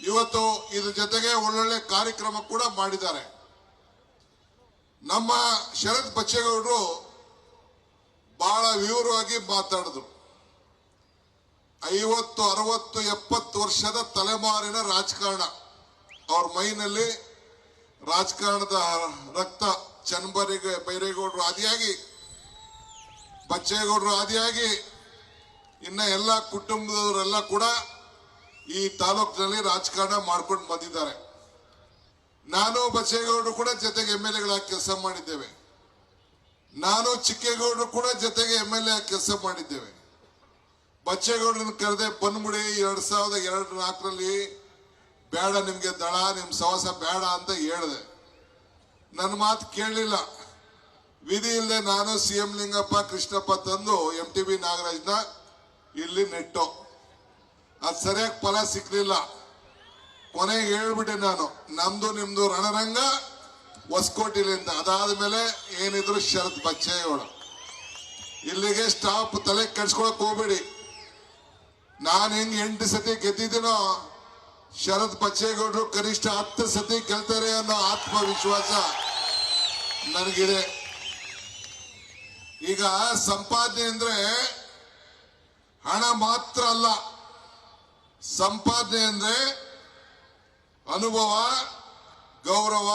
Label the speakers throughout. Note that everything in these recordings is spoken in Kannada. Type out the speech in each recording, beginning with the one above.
Speaker 1: ಇವತ್ತು ಇದ್ರ ಜೊತೆಗೆ ಒಳ್ಳೊಳ್ಳೆ ಕಾರ್ಯಕ್ರಮ ಕೂಡ ಮಾಡಿದ್ದಾರೆ. ನಮ್ಮ ಶರತ್ ಬಚ್ಚೇಗೌಡರು ಬಹಳ ವಿವರವಾಗಿ ಮಾತಾಡಿದ್ರು. 50, 60, 70 ವರ್ಷದ ತಲೆಮಾರಿನ ರಾಜಕಾರಣ, ಅವ್ರ ಮೈನಲ್ಲಿ ರಾಜಕಾರಣದ ರಕ್ತ. ಬೈರೇಗೌಡರು ಆದಿಯಾಗಿ, ಬಚ್ಚೇಗೌಡರು ಆದಿಯಾಗಿ, ಇನ್ನ ಎಲ್ಲ ಕುಟುಂಬದವರೆಲ್ಲ ಕೂಡ ಈ ತಾಲೂಕಿನಲ್ಲಿ ರಾಜಕಾರಣ ಮಾಡ್ಕೊಂಡು ಬಂದಿದ್ದಾರೆ. ನಾನು ಬಚ್ಚೇಗೌಡರು ಕೂಡ ಜೊತೆಗೆ MLA ಕೆಲಸ ಮಾಡಿದ್ದೇವೆ. ನಾನು ಚಿಕ್ಕೇಗೌಡರು ಕೂಡ ಜೊತೆಗೆ MLA ಕೆಲಸ ಮಾಡಿದ್ದೇವೆ. ಬಚ್ಚೇಗೌಡರನ್ನ ಕರೆದೆ, ಬಂದ್ಬಿಡಿ 2002-4ರಲ್ಲಿ ಬೇಡ ನಿಮ್ಗೆ ದಳ, ನಿಮ್ ಸವಾಸ ಬೇಡ ಅಂತ ಹೇಳಿದೆ. ನನ್ನ ಮಾತು ಕೇಳಲಿಲ್ಲ. ವಿಧಿ ಇಲ್ಲದೆ ನಾನು CM ಲಿಂಗಪ್ಪ, ಕೃಷ್ಣಪ್ಪ ತಂದು MTB ನಾಗರಾಜ್ನ ಇಲ್ಲಿ ನೆಟ್ಟೋ. ಅದು ಸರಿಯಾಗಿ ಫಲ ಸಿಕ್ಲಿಲ್ಲ. ಕೊನೆಗೆ ಹೇಳ್ಬಿಟ್ಟೆ ನಾನು, ನಮ್ದು ನಿಮ್ದು ರಣರಂಗ ಹೊಸಕೋಟೆಲಿಂದ. ಅದಾದ್ಮೇಲೆ ಏನಿದ್ರು ಶರತ್ ಬಚ್ಚೇಗೌಡ. ಇಲ್ಲಿಗೆ ಸ್ಟಾಪ್, ತಲೆ ಕೆಡ್ಸ್ಕೊಳಕ್ ಹೋಗ್ಬೇಡಿ. ನಾನು ಹೆಂಗ್ 8 ಸತಿ ಗೆದ್ದಿದ್ದೀನೋ, ಶರತ್ ಬಚ್ಚೇಗೌಡರು ಕನಿಷ್ಠ 10 ಸತಿ ಗೆಲ್ತಾರೆ ಅನ್ನೋ ಆತ್ಮವಿಶ್ವಾಸ ನನಗಿದೆ. ಈಗ ಸಂಪಾದನೆ ಅಂದ್ರೆ ಹಣ ಮಾತ್ರ ಅಲ್ಲ, ಸಂಪಾದನೆ ಅಂದ್ರೆ ಅನುಭವ, ಗೌರವ,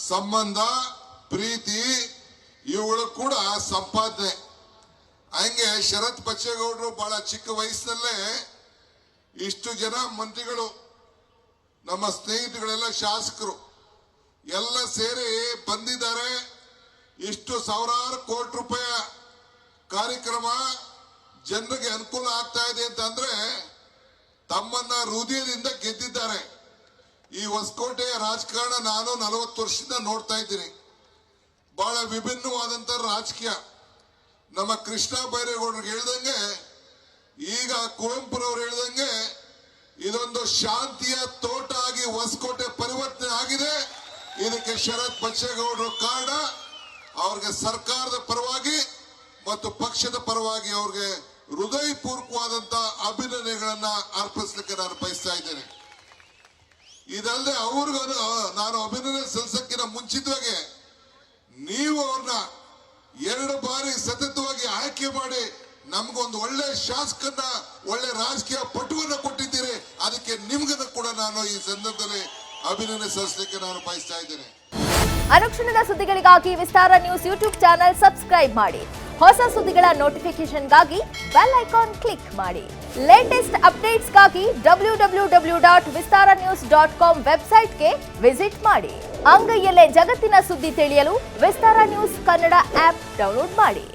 Speaker 1: ಸಂಬಂಧ, ಪ್ರೀತಿ, ಇವುಗಳು ಕೂಡ ಸಂಪಾದನೆ. ಹಂಗೆ ಶರತ್ ಬಚ್ಚೇಗೌಡರು ಬಹಳ ಚಿಕ್ಕ ವಯಸ್ಸಿನಲ್ಲೇ ಇಷ್ಟು ಜನ ಮಂತ್ರಿಗಳು, ನಮ್ಮ ಸ್ನೇಹಿತಗಳೆಲ್ಲ ಶಾಸಕರು ಎಲ್ಲ ಸೇರಿ ಬಂದಿದ್ದಾರೆ. ಇಷ್ಟು ಸಾವಿರಾರು ಕೋಟಿ ರೂಪಾಯಿ ಕಾರ್ಯಕ್ರಮ ಜನರಿಗೆ ಅನುಕೂಲ ಆಗ್ತಾ ಇದೆ ಅಂತಂದ್ರೆ ತಮ್ಮನ್ನ ಹೃದಯದಿಂದ ಗೆದ್ದಿದ್ದಾರೆ. ಈ ಹೊಸಕೋಟೆಯ ರಾಜಕಾರಣ ನಾನು 40 ವರ್ಷದಿಂದ ನೋಡ್ತಾ ಇದ್ದೀನಿ. ಬಹಳ ವಿಭಿನ್ನವಾದಂತ ರಾಜಕೀಯ. ನಮ್ಮ ಕೃಷ್ಣ ಬೈರೇಗೌಡರಿಗೆ ಹೇಳ್ದಂಗೆ, ಈಗ ಕುವೆಂಪುರವರು ಹೇಳ್ದಂಗೆ, ಇದೊಂದು ಶಾಂತಿಯ ತೋಟ ಆಗಿ ಹೊಸಕೋಟೆ ಪರಿವರ್ತನೆ ಆಗಿದೆ. ಇದಕ್ಕೆ ಶರತ್ ಬಚ್ಚೇಗೌಡರು ಕಾರಣ. ಅವ್ರಿಗೆ ಸರ್ಕಾರದ ಪರವಾಗಿ ಮತ್ತು ಪಕ್ಷದ ಪರವಾಗಿ ಅವ್ರಿಗೆ ಹೃದಯಪೂರ್ವಕವಾದಂತ ಅಭಿನಂದನೆಗಳನ್ನ ಅರ್ಪಿಸಲಿಕ್ಕೆ ನಾನು ಬಯಸ್ತಾ ಇದ್ದೇನೆ. ಇದಲ್ಲದೆ ಅವ್ರಿಗೂ ನಾನು ಅಭಿನಂದನೆ ಸಲ್ಲಿಸಕ್ಕಿಂತ ಮುಂಚಿತವಾಗಿ ನೀವು ಅವ್ರನ್ನ 2 ಬಾರಿ ಸತತವಾಗಿ ಆಯ್ಕೆ ಮಾಡಿ ನಮ್ಗೊಂದು ಒಳ್ಳೆ ಶಾಸಕನ, ಒಳ್ಳೆ ರಾಜಕೀಯ ಪಟುವನ್ನ ಕೊಟ್ಟಿದ್ದೀರಿ. ಅದಕ್ಕೆ ನಿಮ್ಗನ್ನ ಕೂಡ ನಾನು ಈ ಸಂದರ್ಭದಲ್ಲಿ ಅಭಿನಂದನೆ ಸಲ್ಲಿಸಲಿಕ್ಕೆ ನಾನು ಬಯಸ್ತಾ ಇದ್ದೇನೆ.
Speaker 2: ಅನುಕ್ಷಣದ ಸುದ್ದಿಗಳಿಗಾಗಿ ವಿಸ್ತಾರ ನ್ಯೂಸ್ ಯೂಟ್ಯೂಬ್ ಚಾನೆಲ್ ಸಬ್ಸ್ಕ್ರೈಬ್ ಮಾಡಿ. ಹೊಸ ಸುದ್ದಿಗಳ ನೋಟಿಫಿಕೇಶನ್ಗಾಗಿ ಬೆಲ್ ಐಕಾನ್ ಕ್ಲಿಕ್ ಮಾಡಿ. ಲೇಟೆಸ್ಟ್ ಅಪ್ಡೇಟ್ಸ್ಗಾಗಿ www.vistaranews.com ವೆಬ್ಸೈಟ್ಗೆ ವಿಸಿಟ್ ಮಾಡಿ. ಅಂಗೈಯಲ್ಲೇ ಜಗತ್ತಿನ ಸುದ್ದಿ ತಿಳಿಯಲು ವಿಸ್ತಾರ ನ್ಯೂಸ್ ಕನ್ನಡ ಆಪ್ ಡೌನ್ಲೋಡ್ ಮಾಡಿ.